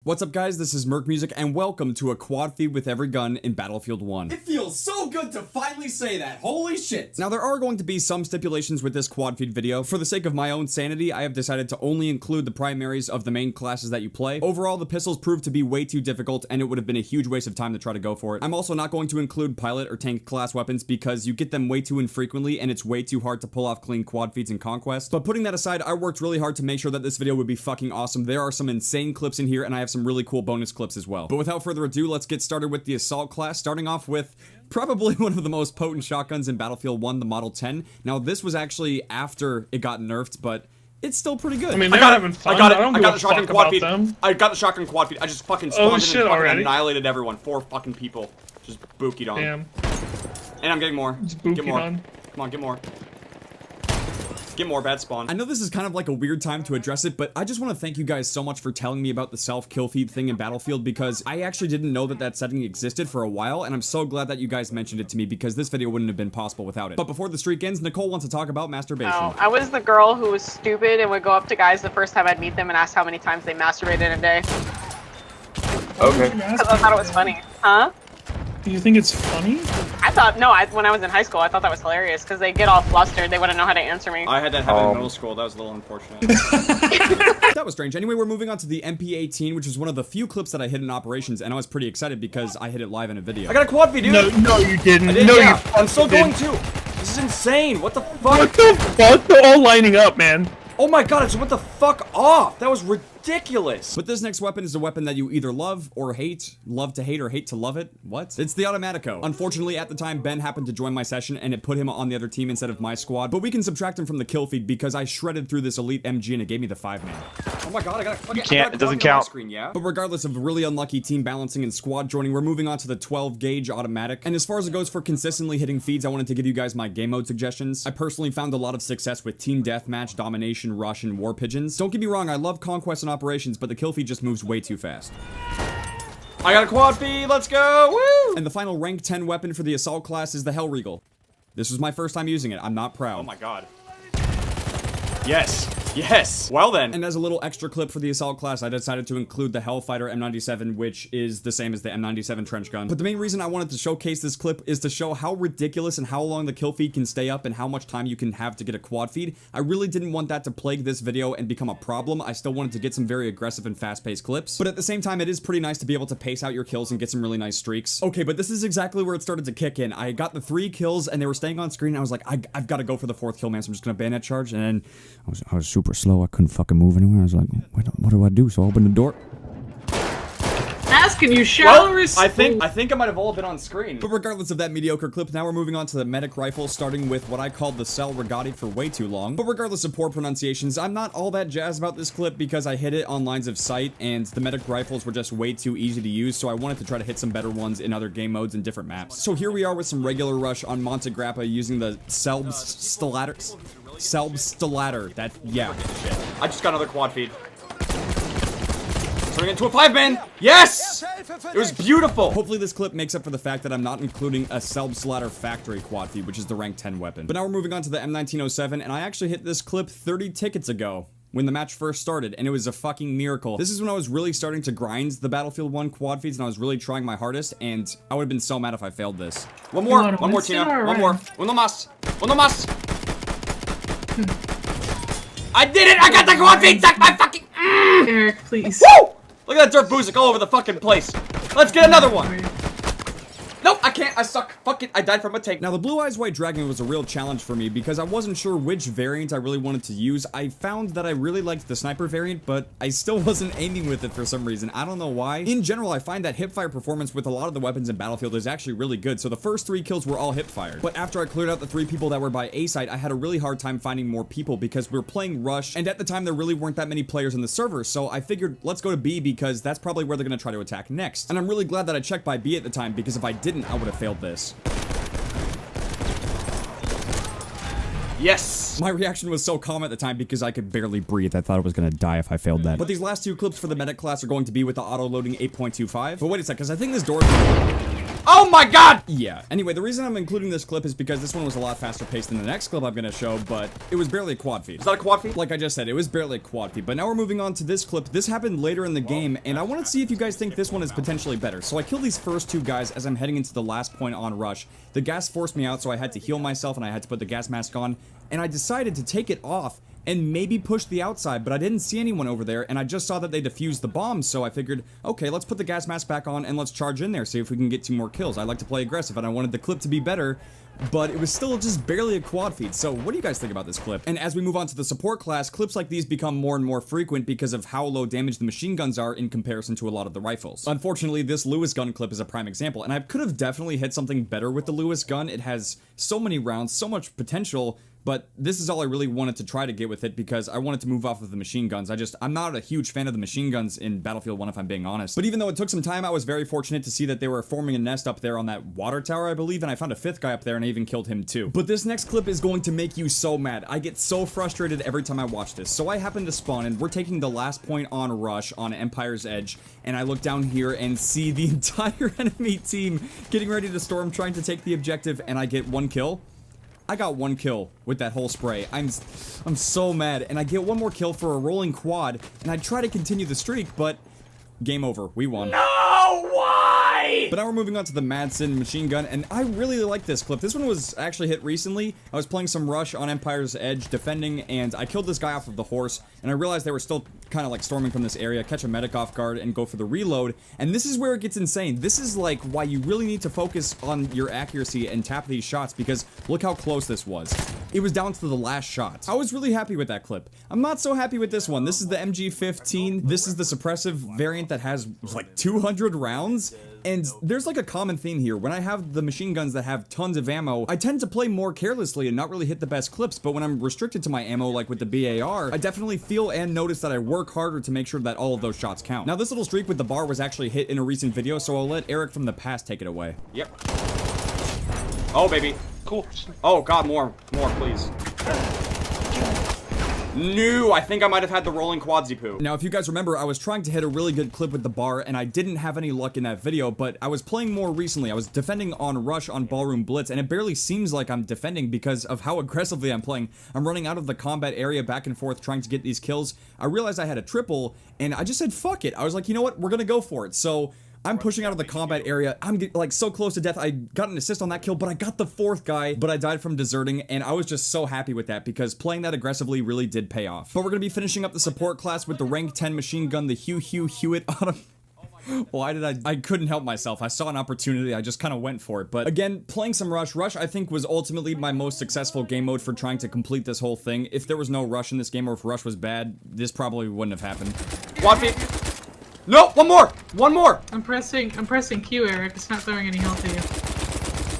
What's up guys, this is Merc Music and welcome to a quad feed with every gun in Battlefield 1. It feels so good to finally say that, holy shit! Now there are going to be some stipulations with this quad feed video. For the sake of my own sanity, I have decided to only include the primaries of the main classes that you play. Overall, the pistols proved to be way too difficult and it would have been a huge waste of time to try to go for it. I'm also not going to include pilot or tank class weapons because you get them way too infrequently and it's way too hard to pull off clean quad feeds in Conquest. But putting that aside, I worked really hard to make sure that this video would be fucking awesome. There are some insane clips in here and I have some really cool bonus clips as well. But without further ado, let's get started with the assault class, starting off with probably one of the most potent shotguns in Battlefield 1, the Model 10. Now this was actually after it got nerfed, but it's still pretty good. I mean, they're having fun. I got the shotgun quad feed. I got the shotgun quad feed. I just fucking spawned in and fucking annihilated everyone. 4 fucking people. Just bookied on. Damn. And I'm getting more. Get more. Come on, get more. Get more, bad spawn. I know this is kind of like a weird time to address it, but I just want to thank you guys so much for telling me about the self-kill feed thing in Battlefield because I actually didn't know that that setting existed for a while, and I'm so glad that you guys mentioned it to me because this video wouldn't have been possible without it. But before the streak ends, Nicole wants to talk about masturbation. Oh, I was the girl who was stupid and would go up to guys the first time I'd meet them and ask how many times they masturbated in a day. Okay. Because I thought it was funny. Huh? Do you think it's funny? I thought, no, when I was in high school, I thought that was hilarious because they get all flustered. They wouldn't know how to answer me. I had that happen in middle school. That was a little unfortunate. That was strange. Anyway, we're moving on to the MP18, which is one of the few clips that I hit in operations, and I was pretty excited because I hit it live in a video. I got a quad feed, dude. No, you didn't. I did, no, yeah. you I'm still didn't. going to. This is insane. What the fuck? What the fuck? They're all lining up, man. Oh my god, I just went the fuck off. That was ridiculous. But this next weapon is a weapon that you either love or hate, love to hate or hate to love it. What? It's the Automatico. Unfortunately, at the time, Ben happened to join my session and it put him on the other team instead of my squad. But we can subtract him from the kill feed because I shredded through this elite MG and it gave me the 5-man. Oh my god, I got a fucking. You can't, it doesn't count. Screen, yeah? But regardless of really unlucky team balancing and squad joining, we're moving on to the 12 gauge automatic. And as far as it goes for consistently hitting feeds, I wanted to give you guys my game mode suggestions. I personally found a lot of success with team deathmatch, domination, rush, and war pigeons. Don't get me wrong, I love conquest and operations, but the kill feed just moves way too fast. I got a quad feed, let's go! Woo! And the final rank 10 weapon for the assault class is the Hell Regal. This was my first time using it, I'm not proud. Oh my god. Yes! Yes! Well then. And as a little extra clip for the assault class, I decided to include the Hellfighter M97, which is the same as the M97 trench gun. But the main reason I wanted to showcase this clip is to show how ridiculous and how long the kill feed can stay up and how much time you can have to get a quad feed. I really didn't want that to plague this video and become a problem. I still wanted to get some very aggressive and fast-paced clips. But at the same time, it is pretty nice to be able to pace out your kills and get some really nice streaks. Okay, but this is exactly where it started to kick in. I got the 3 kills and they were staying on screen. And I was like, I've got to go for the 4th kill, man. So I'm just gonna bayonet charge. And then I was super slow. I couldn't fucking move anywhere. I was like, what do I do? So I opened the door. Asking you shallow I think I might have all been on screen. But regardless of that mediocre clip, now we're moving on to the medic rifle, starting with what I called the Cell Regati for way too long. But regardless of poor pronunciations, I'm not all that jazzed about this clip because I hit it on lines of sight and the medic rifles were just way too easy to use, so I wanted to try to hit some better ones in other game modes and different maps. So here we are with some regular rush on Monte Grappa using the Selbst Stellator. That, yeah. I just got another quad feed. Turning into a 5-man! Yes! It was beautiful! Hopefully this clip makes up for the fact that I'm not including a Selbstlader factory quad feed, which is the rank 10 weapon. But now we're moving on to the M1907, and I actually hit this clip 30 tickets ago when the match first started, and it was a fucking miracle. This is when I was really starting to grind the Battlefield 1 quad feeds, and I was really trying my hardest, and I would have been so mad if I failed this. One more, Tina. One more. Uno más. Uno más. I did it! I got the quad feed! Suck my fucking... Eric, please. Woo! Look at that dirt boozic all over the fucking place. Let's get another one. Nope, I can't. I suck. Fuck it. I died from a tank. Now, the Blue Eyes White Dragon was a real challenge for me because I wasn't sure which variant I really wanted to use. I found that I really liked the sniper variant, but I still wasn't aiming with it for some reason. I don't know why. In general, I find that hipfire performance with a lot of the weapons in Battlefield is actually really good, so the first 3 kills were all hipfired. But after I cleared out the 3 people that were by A site, I had a really hard time finding more people because we were playing Rush, and at the time there really weren't that many players in the server, so I figured let's go to B because that's probably where they're going to try to attack next. And I'm really glad that I checked by B at the time because if I didn't, I would have failed this. Yes! My reaction was so calm at the time because I could barely breathe. I thought I was gonna die if I failed that. But these last 2 clips for the medic class are going to be with the auto-loading 8.25. But wait a sec, because I think this door... Oh my god! Yeah, anyway, the reason I'm including this clip is because this one was a lot faster paced than the next clip I'm gonna show, but it was barely a quad feed. Is that a quad feed? Like I just said, it was barely a quad feed, but now we're moving on to this clip. This happened later in the game, and I want to see if you guys think this one is potentially better. So I killed these first two guys as I'm heading into the last point on rush. The gas forced me out, so I had to heal myself, and I had to put the gas mask on, and I decided to take it off and maybe push the outside, but I didn't see anyone over there, and I just saw that they defused the bombs, so I figured, okay, let's put the gas mask back on and let's charge in there, see if we can get 2 more kills. I like to play aggressive, and I wanted the clip to be better, but it was still just barely a quad feed. So what do you guys think about this clip? And as we move on to the support class, clips like these become more and more frequent because of how low damage the machine guns are in comparison to a lot of the rifles. Unfortunately, this Lewis gun clip is a prime example, and I could have definitely hit something better with the Lewis gun. It has so many rounds, so much potential, but this is all I really wanted to try to get with it because I wanted to move off of the machine guns. I'm not a huge fan of the machine guns in Battlefield 1 if I'm being honest. But even though it took some time, I was very fortunate to see that they were forming a nest up there on that water tower, I believe, and I found a 5th guy up there and I even killed him too. But this next clip is going to make you so mad. I get so frustrated every time I watch this. So I happen to spawn and we're taking the last point on rush on Empire's Edge, and I look down here and see the entire enemy team getting ready to storm, trying to take the objective, and I get 1 kill. I got 1 kill with that whole spray. I'm so mad, and I get 1 more kill for a rolling quad, and I try to continue the streak, but game over. We won. No, why? But now we're moving on to the Madsen machine gun, and I really like this clip. This one was actually hit recently. I was playing some rush on Empire's Edge, defending, and I killed this guy off of the horse, and I realized they were still kind of like storming from this area, catch a medic off guard, and go for the reload, and this is where it gets insane. This is like why you really need to focus on your accuracy and tap these shots, because look how close this was. It was down to the last shot. I was really happy with that clip. I'm not so happy with this one. This is the MG15. This is the suppressive variant that has like 200 rounds. And there's like a common theme here. When I have the machine guns that have tons of ammo, I tend to play more carelessly and not really hit the best clips, but when I'm restricted to my ammo, like with the BAR, I definitely feel and notice that I work harder to make sure that all of those shots count. Now, this little streak with the bar was actually hit in a recent video, so I'll let Eric from the past take it away. Yep. Oh, baby. Cool. Oh, God, more, please. No, I think I might have had the rolling quadsy poo. Now, if you guys remember, I was trying to hit a really good clip with the bar, and I didn't have any luck in that video, but I was playing more recently. I was defending on Rush on Ballroom Blitz, and it barely seems like I'm defending because of how aggressively I'm playing. I'm running out of the combat area back and forth trying to get these kills. I realized I had a triple, and I just said, fuck it. I was like, you know what? We're gonna go for it. So I'm pushing out of the combat area. I'm like so close to death. I got an assist on that kill, but I got the 4th guy, but I died from deserting, and I was just so happy with that because playing that aggressively really did pay off. But we're gonna be finishing up the support class with the rank 10 machine gun, the Hewitt auto. Why did I couldn't help myself. I saw an opportunity, I just kind of went for it. But again, playing some Rush. Rush, I think, was ultimately my most successful game mode for trying to complete this whole thing. If there was no Rush in this game, or if Rush was bad, this probably wouldn't have happened. Quad feed. No, one more! I'm pressing Q, Eric. It's not throwing any health at you.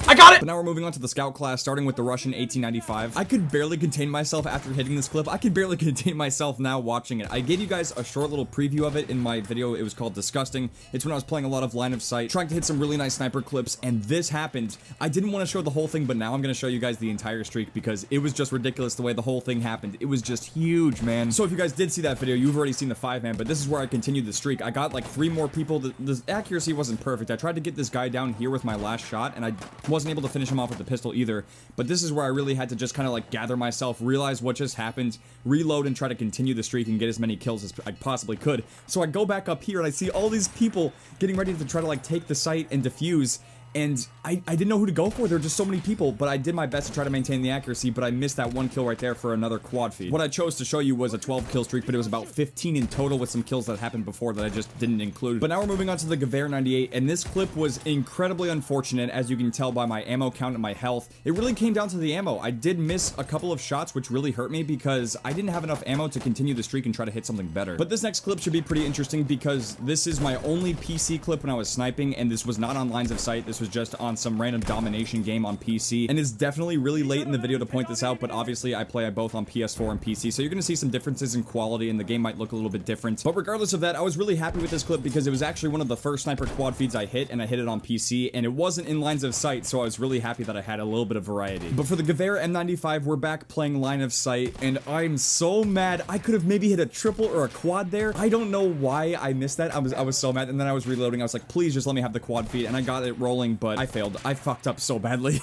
I got it! But now we're moving on to the scout class, starting with the Russian 1895. I could barely contain myself after hitting this clip. I could barely contain myself now watching it. I gave you guys a short little preview of it in my video. It was called Disgusting. It's when I was playing a lot of line of sight, trying to hit some really nice sniper clips, and this happened. I didn't want to show the whole thing, but now I'm going to show you guys the entire streak because it was just ridiculous the way the whole thing happened. It was just huge, man. So if you guys did see that video, you've already seen the 5-man, but this is where I continued the streak. I got like 3 more people. The accuracy wasn't perfect. I tried to get this guy down here with my last shot, and I wasn't able to finish him off with the pistol either, but this is where I really had to just kind of like gather myself, realize what just happened, reload, and try to continue the streak and get as many kills as I possibly could. So I go back up here and I see all these people getting ready to try to like take the site and defuse, and I didn't know who to go for. There were just so many people, but I did my best to try to maintain the accuracy, but I missed that 1 kill right there for another quad feed. What I chose to show you was a 12 kill streak, but it was about 15 in total with some kills that happened before that I just didn't include. But now we're moving on to the Gewehr 98, and this clip was incredibly unfortunate, as you can tell by my ammo count and my health. It really came down to the ammo. I did miss a couple of shots, which really hurt me because I didn't have enough ammo to continue the streak and try to hit something better. But this next clip should be pretty interesting because this is my only PC clip when I was sniping, and this was not on lines of sight. This was just on some random domination game on PC, and it's definitely really late in the video to point this out, but obviously I play both on PS4 and PC, so you're gonna see some differences in quality, and the game might look a little bit different. But regardless of that, I was really happy with this clip because it was actually one of the first sniper quad feeds I hit, and I hit it on PC, and it wasn't in lines of sight, so I was really happy that I had a little bit of variety. But for the Gewehr M95, we're back playing line of sight, and I'm so mad. I could have maybe hit a triple or a quad there. I don't know why I missed that. I was so mad, and then I was reloading. I was like, please just let me have the quad feed, and I got it rolling everything, but I failed. I fucked up so badly.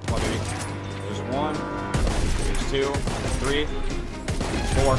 Come on, baby. There's 1, there's 2, 3, 4.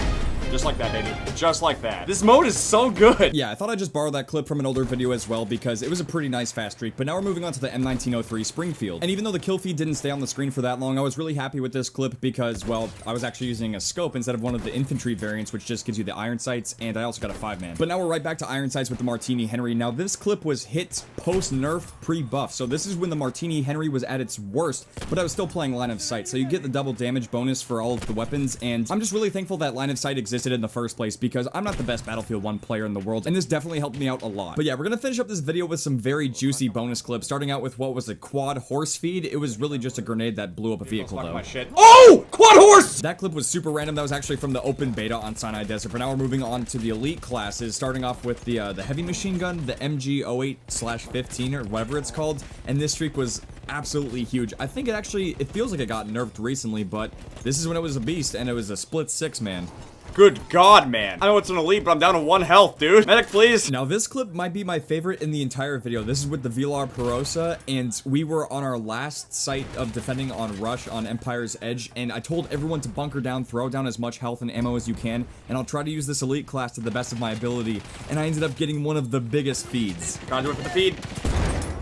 Just like that, baby. Just like that. This mode is so good. Yeah, I thought I'd just borrow that clip from an older video as well because it was a pretty nice fast streak, but now we're moving on to the M1903 Springfield. And even though the kill feed didn't stay on the screen for that long, I was really happy with this clip because, well, I was actually using a scope instead of one of the infantry variants, which just gives you the iron sights, and I also got a 5-man. But now we're right back to iron sights with the Martini Henry. Now, this clip was hit post-nerf, pre-buff, so this is when the Martini Henry was at its worst, but I was still playing line of sight, so you get the double damage bonus for all of the weapons, and I'm just really thankful that line of sight existed in the first place because I'm not the best Battlefield 1 player in the world, and this definitely helped me out a lot. But yeah, we're gonna finish up this video with some very juicy bonus clips, starting out with what was a quad horse feed. It was really just a grenade that blew up a vehicle, though. My shit. Oh! Quad horse! That clip was super random. That was actually from the open beta on Sinai Desert, but now we're moving on to the elite classes, starting off with the heavy machine gun, the MG08/15 or whatever it's called, and this streak was absolutely huge. I think it feels like it got nerfed recently, but this is when it was a beast, and it was a split 6-man. Good God, man. I know it's an elite, but I'm down to 1 health, dude. Medic, please. Now, this clip might be my favorite in the entire video. This is with the Velar Perosa, and we were on our last site of defending on Rush on Empire's Edge, and I told everyone to bunker down, throw down as much health and ammo as you can, and I'll try to use this elite class to the best of my ability, and I ended up getting one of the biggest feeds. Gotta do it for the feed.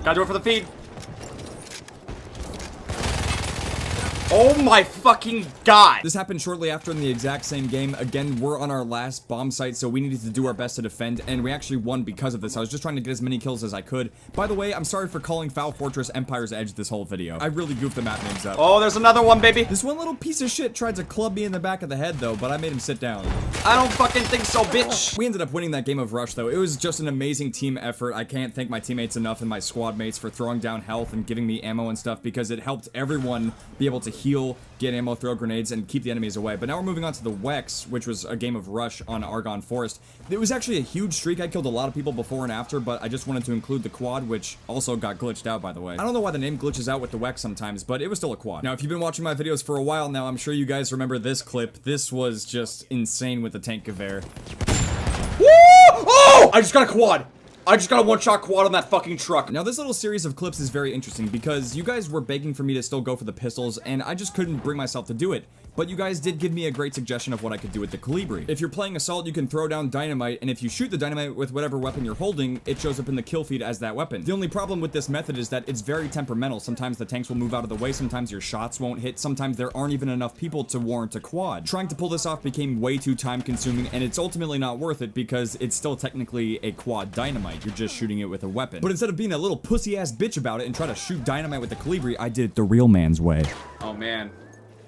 Gotta do it for the feed. Oh my fucking God. This happened shortly after in the exact same game. Again, we're on our last bomb site, so we needed to do our best to defend, and we actually won because of this. I was just trying to get as many kills as I could. By the way, I'm sorry for calling Foul Fortress Empire's Edge this whole video. I really goofed the map names up. Oh, there's another one, baby. This one little piece of shit tried to club me in the back of the head, though, but I made him sit down. I don't fucking think so, bitch. We ended up winning that game of Rush, though. It was just an amazing team effort. I can't thank my teammates enough and my squad mates for throwing down health and giving me ammo and stuff because it helped everyone be able to heal, get ammo, throw grenades, and keep the enemies away. But now we're moving on to the Wex, which was a game of Rush on Argonne Forest. It was actually a huge streak. I killed a lot of people before and after, but I just wanted to include the quad, which also got glitched out, by the way. I don't know why the name glitches out with the Wex sometimes, but it was still a quad. Now, if you've been watching my videos for a while now, I'm sure you guys remember this clip. This was just insane with the tank Gewehr. Woo! Oh! I just got a quad. I just got a one-shot quad on that fucking truck. Now, this little series of clips is very interesting because you guys were begging for me to still go for the pistols, and I just couldn't bring myself to do it. But you guys did give me a great suggestion of what I could do with the Calibri. If you're playing Assault, you can throw down dynamite, and if you shoot the dynamite with whatever weapon you're holding, it shows up in the kill feed as that weapon. The only problem with this method is that it's very temperamental. Sometimes the tanks will move out of the way, sometimes your shots won't hit, sometimes there aren't even enough people to warrant a quad. Trying to pull this off became way too time-consuming, and it's ultimately not worth it because it's still technically a quad dynamite. You're just shooting it with a weapon. But instead of being a little pussy-ass bitch about it and try to shoot dynamite with the Calibri, I did it the real man's way. Oh man,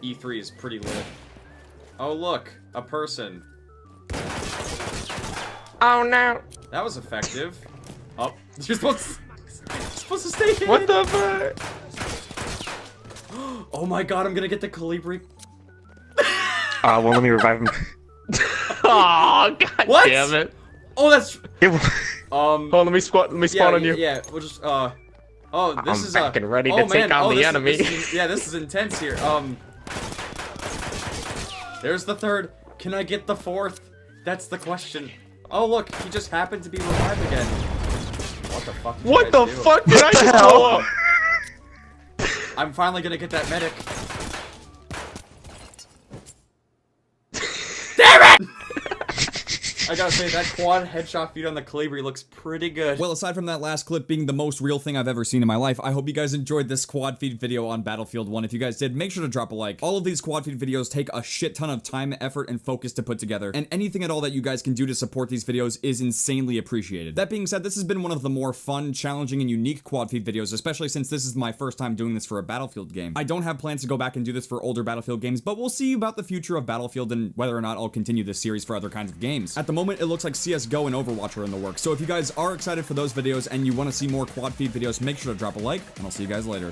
E3 is pretty lit. Oh look, a person. Oh no. That was effective. Oh, you're supposed to stay hidden. What the fuck? Oh my God, I'm gonna get the Calibri. Well, let me revive him. Oh, God What? damn it. Oh, that's Hold on, let me spawn on you. Yeah, we'll just oh, this I'm is back and ready to oh, take man. on oh, the enemy. This is intense here. There's the third. Can I get the fourth? That's the question. Oh look, he just happened to be revived again. What the fuck? Did What you the guys do? fuck did I just blow up? I'm finally gonna get that medic. Damn it! I gotta say, that quad headshot feed on the Calibri looks pretty good. Well, aside from that last clip being the most real thing I've ever seen in my life, I hope you guys enjoyed this quad feed video on Battlefield 1. If you guys did, make sure to drop a like. All of these quad feed videos take a shit ton of time, effort, and focus to put together, and anything at all that you guys can do to support these videos is insanely appreciated. That being said, this has been one of the more fun, challenging, and unique quad feed videos, especially since this is my first time doing this for a Battlefield game. I don't have plans to go back and do this for older Battlefield games, but we'll see about the future of Battlefield and whether or not I'll continue this series for other kinds of games. At the moment, it looks like CSGO and Overwatch are in the works, so if you guys are excited for those videos and you want to see more quad feed videos, make sure to drop a like, and I'll see you guys later.